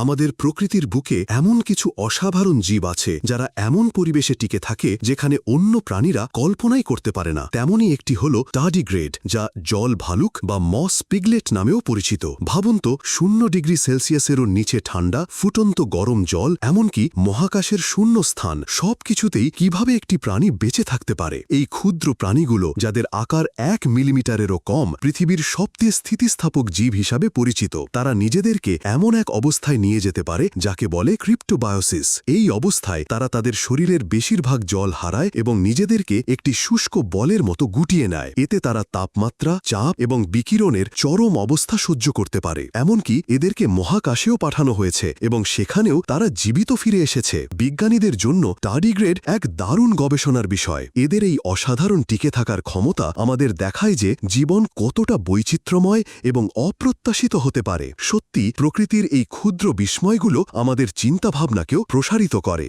আমাদের প্রকৃতির বুকে এমন কিছু অসাধারণ জীব আছে যারা এমন পরিবেশে টিকে থাকে যেখানে অন্য প্রাণীরা কল্পনাই করতে পারে না। তেমনই একটি হল টার্ডিগ্রেড, যা জল ভালুক বা মস পিগলেট নামেও পরিচিত। ভাবুন তো, 0°C-এরও নিচে ঠান্ডা, ফুটন্ত গরম জল, এমনকি মহাকাশের শূন্য স্থান, সবকিছুতেই কিভাবে একটি প্রাণী বেঁচে থাকতে পারে। এই ক্ষুদ্র প্রাণীগুলো, যাদের আকার 1 মিলিমিটারেরও কম, পৃথিবীর সবচেয়ে স্থিতিস্থাপক জীব হিসাবে পরিচিত। তারা নিজেদেরকে এমন এক অবস্থায় নিয়ে যেতে পারে যাকে বলে ক্রিপ্টোবায়োসিস। এই অবস্থায় তারা তাদের শরীরের বেশিরভাগ জল হারায় এবং নিজেদেরকে একটি শুষ্ক বলের মতো গুটিয়ে নেয়। এতে তারা তাপমাত্রা, চাপ এবং বিকিরণের চরম অবস্থা সহ্য করতে পারে। এমনকি এদেরকে মহাকাশেও পাঠানো হয়েছে এবং সেখানেও তারা জীবিত ফিরে এসেছে। বিজ্ঞানীদের জন্য টার্ডিগ্রেড এক দারুণ গবেষণার বিষয়। এদের এই অসাধারণ টিকে থাকার ক্ষমতা আমাদের দেখায় যে জীবন কতটা বৈচিত্র্যময় এবং অপ্রত্যাশিত হতে পারে। সত্যি, প্রকৃতির এই ক্ষুদ্র বিস্ময়গুলো আমাদের চিন্তাভাবনাকেও প্রসারিত করে।